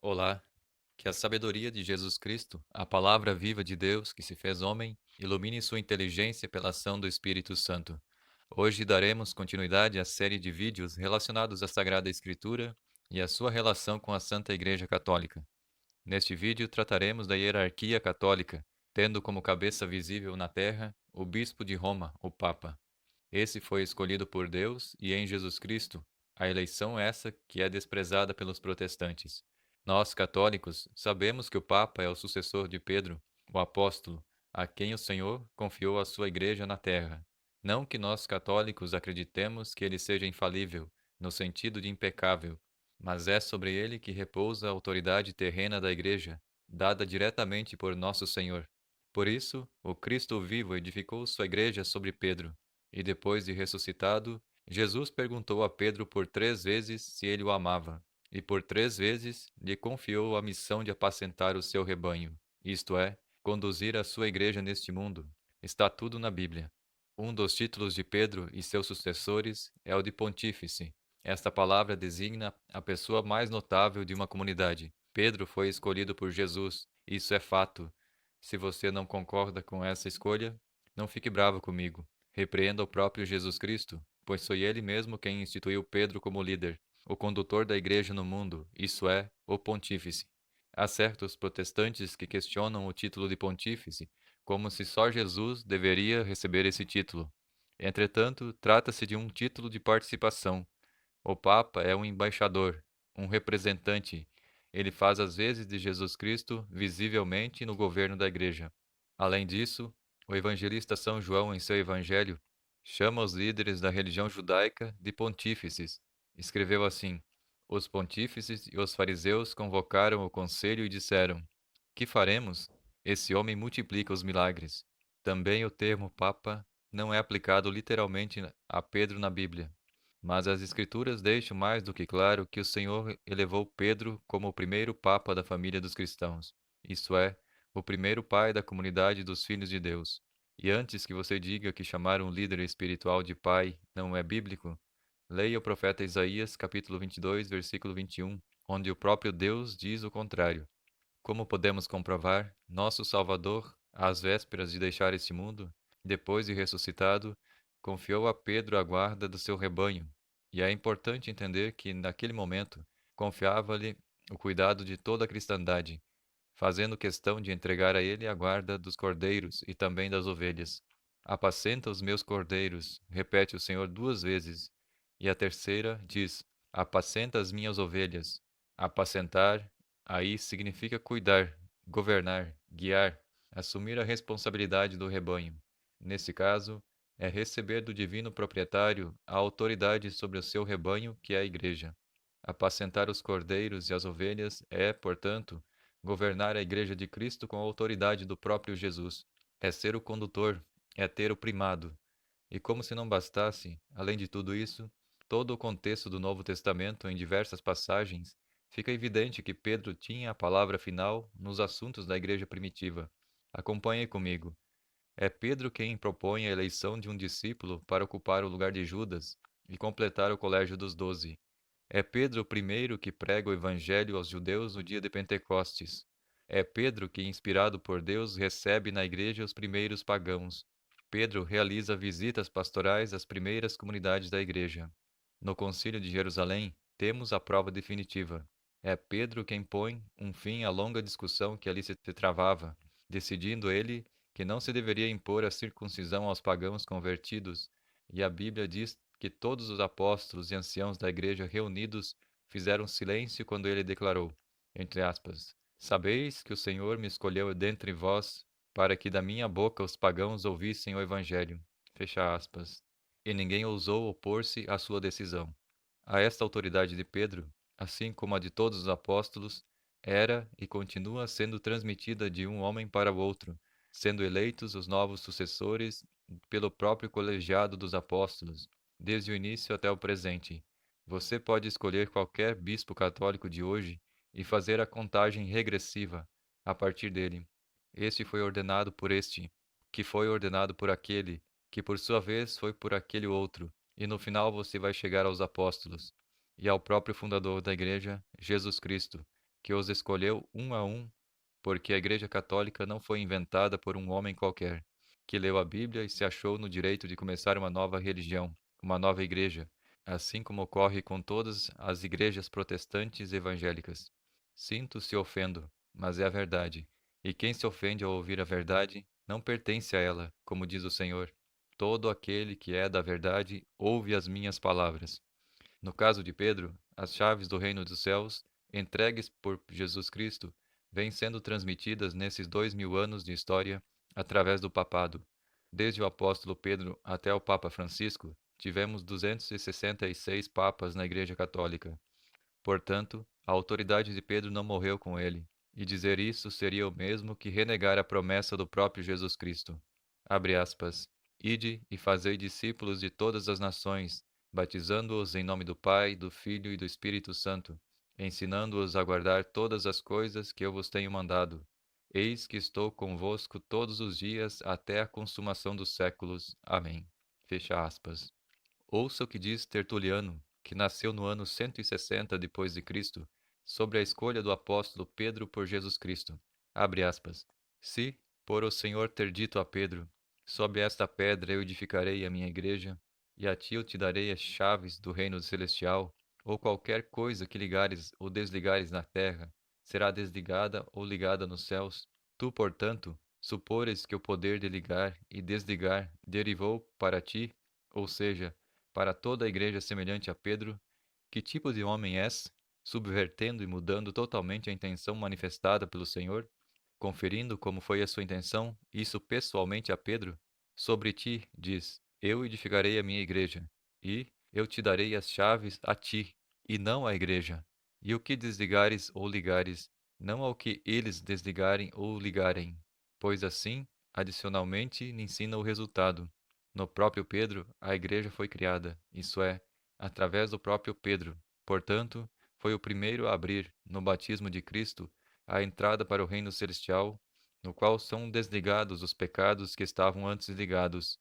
Olá, que a sabedoria de Jesus Cristo, a palavra viva de Deus que se fez homem, ilumine sua inteligência pela ação do Espírito Santo. Hoje daremos continuidade à série de vídeos relacionados à Sagrada Escritura e à sua relação com a Santa Igreja Católica. Neste vídeo trataremos da hierarquia católica, tendo como cabeça visível na terra o Bispo de Roma, o Papa. Esse foi escolhido por Deus e em Jesus Cristo, a eleição essa que é desprezada pelos protestantes. Nós, católicos, sabemos que o Papa é o sucessor de Pedro, o apóstolo, a quem o Senhor confiou a sua igreja na terra. Não que nós, católicos, acreditemos que ele seja infalível, no sentido de impecável, mas é sobre ele que repousa a autoridade terrena da igreja, dada diretamente por nosso Senhor. Por isso, o Cristo vivo edificou sua igreja sobre Pedro, e depois de ressuscitado, Jesus perguntou a Pedro por 3 vezes se ele o amava, e por 3 vezes lhe confiou a missão de apacentar o seu rebanho, isto é, conduzir a sua igreja neste mundo. Está tudo na Bíblia. Um dos títulos de Pedro e seus sucessores é o de pontífice. Esta palavra designa a pessoa mais notável de uma comunidade. Pedro foi escolhido por Jesus, isso é fato. Se você não concorda com essa escolha, não fique bravo comigo. Repreenda o próprio Jesus Cristo, pois foi ele mesmo quem instituiu Pedro como líder, o condutor da igreja no mundo, isso é, o pontífice. Há certos protestantes que questionam o título de pontífice, como se só Jesus deveria receber esse título. Entretanto, trata-se de um título de participação. O Papa é um embaixador, um representante. Ele faz as vezes de Jesus Cristo visivelmente no governo da Igreja. Além disso, o evangelista São João, em seu Evangelho, chama os líderes da religião judaica de pontífices. Escreveu assim: Os pontífices e os fariseus convocaram o conselho e disseram: Que faremos? Esse homem multiplica os milagres. Também o termo Papa não é aplicado literalmente a Pedro na Bíblia. Mas as Escrituras deixam mais do que claro que o Senhor elevou Pedro como o primeiro Papa da família dos cristãos, isso é, o primeiro pai da comunidade dos filhos de Deus. E antes que você diga que chamar um líder espiritual de pai não é bíblico, leia o profeta Isaías, capítulo 22, versículo 21, onde o próprio Deus diz o contrário. Como podemos comprovar, nosso Salvador, às vésperas de deixar este mundo, depois de ressuscitado, confiou a Pedro a guarda do seu rebanho, e é importante entender que, naquele momento, confiava-lhe o cuidado de toda a cristandade, fazendo questão de entregar a ele a guarda dos cordeiros e também das ovelhas. Apacenta os meus cordeiros, repete o Senhor 2 vezes, e a terceira diz: apacenta as minhas ovelhas. Apacentar aí significa cuidar, governar, guiar, assumir a responsabilidade do rebanho. Nesse caso, é receber do divino proprietário a autoridade sobre o seu rebanho, que é a igreja. Apacentar os cordeiros e as ovelhas é, portanto, governar a igreja de Cristo com a autoridade do próprio Jesus. É ser o condutor, é ter o primado. E como se não bastasse, além de tudo isso, todo o contexto do Novo Testamento, em diversas passagens, fica evidente que Pedro tinha a palavra final nos assuntos da igreja primitiva. Acompanhe comigo. É Pedro quem propõe a eleição de um discípulo para ocupar o lugar de Judas e completar o colégio dos 12. É Pedro o primeiro que prega o evangelho aos judeus no dia de Pentecostes. É Pedro que, inspirado por Deus, recebe na igreja os primeiros pagãos. Pedro realiza visitas pastorais às primeiras comunidades da igreja. No Concílio de Jerusalém, temos a prova definitiva. É Pedro quem põe um fim à longa discussão que ali se travava, decidindo ele que não se deveria impor a circuncisão aos pagãos convertidos, e a Bíblia diz que todos os apóstolos e anciãos da igreja reunidos fizeram silêncio quando ele declarou, entre aspas, sabeis que o Senhor me escolheu dentre vós para que da minha boca os pagãos ouvissem o evangelho, fecha aspas. E ninguém ousou opor-se à sua decisão. A esta autoridade de Pedro, assim como a de todos os apóstolos, era e continua sendo transmitida de um homem para o outro, sendo eleitos os novos sucessores pelo próprio colegiado dos apóstolos, desde o início até o presente. Você pode escolher qualquer bispo católico de hoje e fazer a contagem regressiva a partir dele. Este foi ordenado por este, que foi ordenado por aquele, que por sua vez foi por aquele outro, e no final você vai chegar aos apóstolos e ao próprio fundador da igreja, Jesus Cristo, que os escolheu um a um, porque a Igreja Católica não foi inventada por um homem qualquer, que leu a Bíblia e se achou no direito de começar uma nova religião, uma nova igreja, assim como ocorre com todas as igrejas protestantes evangélicas. Sinto se ofendo, mas é a verdade. E quem se ofende ao ouvir a verdade não pertence a ela, como diz o Senhor. Todo aquele que é da verdade ouve as minhas palavras. No caso de Pedro, as chaves do reino dos céus, entregues por Jesus Cristo, vêm sendo transmitidas nesses 2000 anos de história através do papado. Desde o apóstolo Pedro até o Papa Francisco, tivemos 266 papas na Igreja Católica. Portanto, a autoridade de Pedro não morreu com ele, e dizer isso seria o mesmo que renegar a promessa do próprio Jesus Cristo. Abre aspas. Ide e fazei discípulos de todas as nações, batizando-os em nome do Pai, do Filho e do Espírito Santo, ensinando-os a guardar todas as coisas que eu vos tenho mandado. Eis que estou convosco todos os dias até a consumação dos séculos. Amém. Fecha aspas. Ouça o que diz Tertuliano, que nasceu no ano 160 depois de Cristo, sobre a escolha do apóstolo Pedro por Jesus Cristo. Abre aspas. Se, por o Senhor ter dito a Pedro, sob esta pedra eu edificarei a minha igreja, e a ti eu te darei as chaves do reino celestial, ou qualquer coisa que ligares ou desligares na terra, será desligada ou ligada nos céus. Tu, portanto, supores que o poder de ligar e desligar derivou para ti, ou seja, para toda a igreja semelhante a Pedro, que tipo de homem és, subvertendo e mudando totalmente a intenção manifestada pelo Senhor, conferindo como foi a sua intenção, isso pessoalmente a Pedro? Sobre ti, diz, eu edificarei a minha igreja, e eu te darei as chaves a ti, e não à igreja. E o que desligares ou ligares, não ao que eles desligarem ou ligarem, pois assim, adicionalmente, lhe ensina o resultado. No próprio Pedro, a igreja foi criada, isso é, através do próprio Pedro. Portanto, foi o primeiro a abrir, no batismo de Cristo, a entrada para o reino celestial, no qual são desligados os pecados que estavam antes ligados,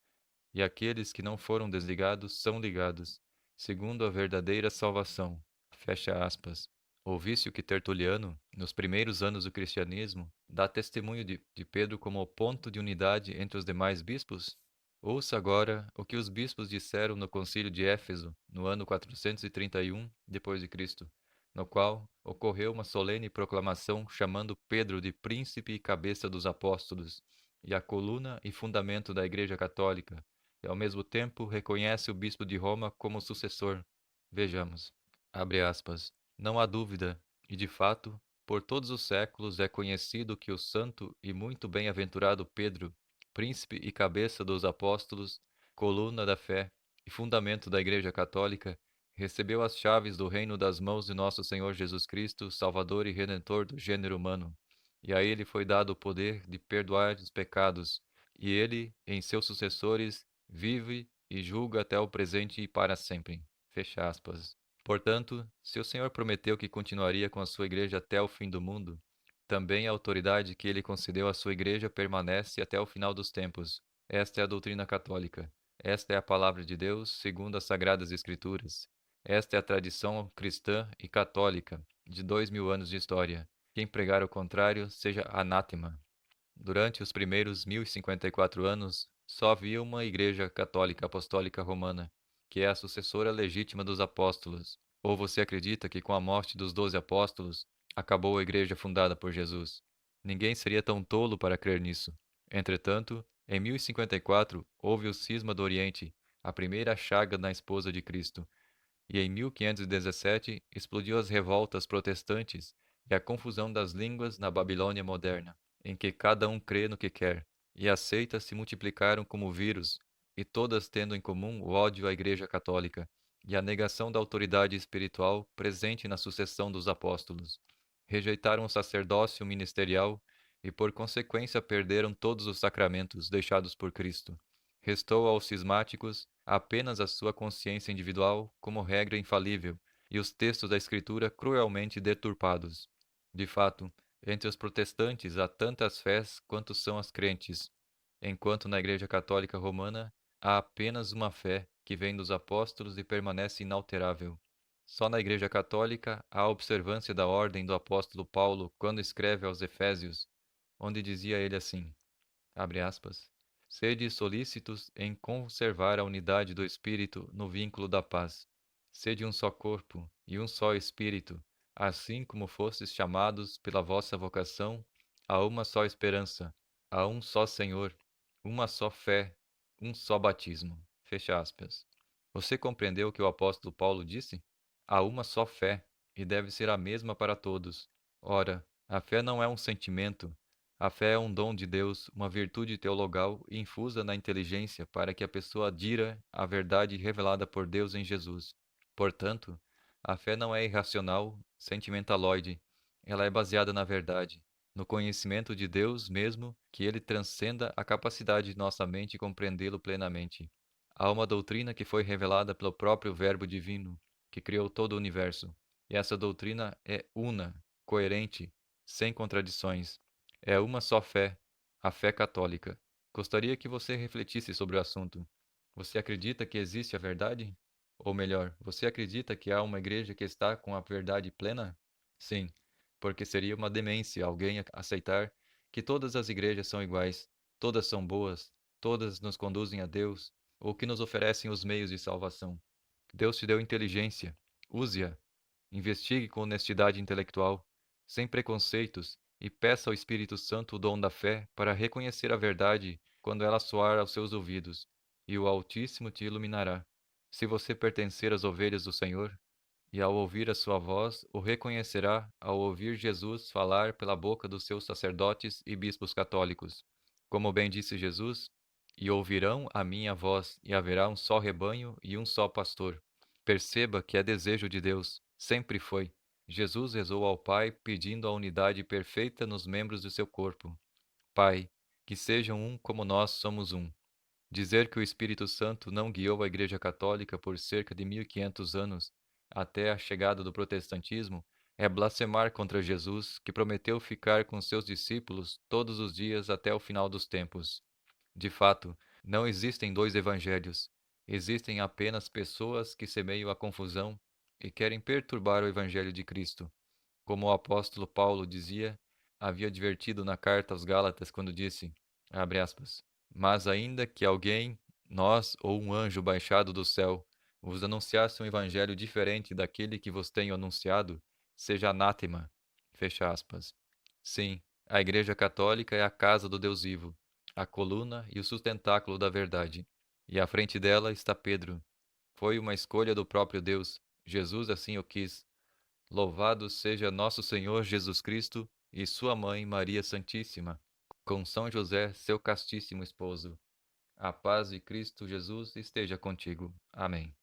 e aqueles que não foram desligados são ligados, segundo a verdadeira salvação. Fecha aspas. Ouviste o que Tertuliano, nos primeiros anos do cristianismo, dá testemunho de Pedro como o ponto de unidade entre os demais bispos? Ouça agora o que os bispos disseram no concílio de Éfeso, no ano 431 depois de Cristo, no qual ocorreu uma solene proclamação chamando Pedro de príncipe e cabeça dos apóstolos, e a coluna e fundamento da Igreja Católica, e ao mesmo tempo reconhece o bispo de Roma como sucessor. Vejamos. Abre aspas. Não há dúvida, e de fato, por todos os séculos é conhecido que o santo e muito bem-aventurado Pedro, príncipe e cabeça dos apóstolos, coluna da fé e fundamento da Igreja Católica, recebeu as chaves do reino das mãos de nosso Senhor Jesus Cristo, Salvador e Redentor do gênero humano. E a ele foi dado o poder de perdoar os pecados, e ele, em seus sucessores, vive e julga até o presente e para sempre. Fecha aspas. Portanto, se o Senhor prometeu que continuaria com a sua igreja até o fim do mundo, também a autoridade que ele concedeu à sua igreja permanece até o final dos tempos. Esta é a doutrina católica. Esta é a palavra de Deus, segundo as Sagradas Escrituras. Esta é a tradição cristã e católica de 2000 anos de história. Quem pregar o contrário, seja anátema. Durante os primeiros 1054 anos, só havia uma Igreja Católica Apostólica Romana, que é a sucessora legítima dos apóstolos. Ou você acredita que com a morte dos 12 apóstolos, acabou a Igreja fundada por Jesus? Ninguém seria tão tolo para crer nisso. Entretanto, em 1054, houve o cisma do Oriente, a primeira chaga na esposa de Cristo, e em 1517 explodiu as revoltas protestantes e a confusão das línguas na Babilônia moderna, em que cada um crê no que quer, e as seitas se multiplicaram como vírus, e todas tendo em comum o ódio à Igreja Católica e a negação da autoridade espiritual presente na sucessão dos apóstolos. Rejeitaram o sacerdócio ministerial e, por consequência, perderam todos os sacramentos deixados por Cristo. Restou aos cismáticos apenas a sua consciência individual como regra infalível e os textos da Escritura cruelmente deturpados. De fato, entre os protestantes há tantas fés quanto são as crentes, enquanto na Igreja Católica Romana há apenas uma fé que vem dos apóstolos e permanece inalterável. Só na Igreja Católica há a observância da ordem do apóstolo Paulo quando escreve aos Efésios, onde dizia ele assim, abre aspas, sede solícitos em conservar a unidade do Espírito no vínculo da paz. Sede um só corpo e um só Espírito, assim como fostes chamados pela vossa vocação a uma só esperança, a um só Senhor, uma só fé, um só batismo. Fecha aspas. Você compreendeu o que o apóstolo Paulo disse? Há uma só fé, e deve ser a mesma para todos. Ora, a fé não é um sentimento, a fé é um dom de Deus, uma virtude teologal infusa na inteligência para que a pessoa adira à verdade revelada por Deus em Jesus. Portanto, a fé não é irracional, sentimentaloide. Ela é baseada na verdade, no conhecimento de Deus mesmo, que ele transcenda a capacidade de nossa mente compreendê-lo plenamente. Há uma doutrina que foi revelada pelo próprio Verbo divino, que criou todo o universo. E essa doutrina é una, coerente, sem contradições. É uma só fé, a fé católica. Gostaria que você refletisse sobre o assunto. Você acredita que existe a verdade? Ou melhor, você acredita que há uma igreja que está com a verdade plena? Sim, porque seria uma demência alguém aceitar que todas as igrejas são iguais, todas são boas, todas nos conduzem a Deus, ou que nos oferecem os meios de salvação. Deus te deu inteligência, use-a. Investigue com honestidade intelectual, sem preconceitos, e peça ao Espírito Santo o dom da fé para reconhecer a verdade quando ela soar aos seus ouvidos, e o Altíssimo te iluminará. Se você pertencer às ovelhas do Senhor, e ao ouvir a sua voz, o reconhecerá ao ouvir Jesus falar pela boca dos seus sacerdotes e bispos católicos. Como bem disse Jesus, e ouvirão a minha voz, e haverá um só rebanho e um só pastor. Perceba que é desejo de Deus, sempre foi. Jesus rezou ao Pai pedindo a unidade perfeita nos membros do seu corpo. Pai, que sejam um como nós somos um. Dizer que o Espírito Santo não guiou a Igreja Católica por cerca de 1500 anos, até a chegada do protestantismo, é blasfemar contra Jesus, que prometeu ficar com seus discípulos todos os dias até o final dos tempos. De fato, não existem dois evangelhos. Existem apenas pessoas que semeiam a confusão e querem perturbar o evangelho de Cristo. Como o apóstolo Paulo dizia, havia advertido na carta aos Gálatas quando disse, abre aspas, mas ainda que alguém, nós ou um anjo baixado do céu, vos anunciasse um evangelho diferente daquele que vos tenho anunciado, seja anátema. Fecha aspas. Sim, a Igreja Católica é a casa do Deus vivo, a coluna e o sustentáculo da verdade. E à frente dela está Pedro. Foi uma escolha do próprio Deus. Jesus assim o quis. Louvado seja nosso Senhor Jesus Cristo e sua mãe Maria Santíssima, com São José, seu castíssimo esposo. A paz de Cristo Jesus esteja contigo. Amém.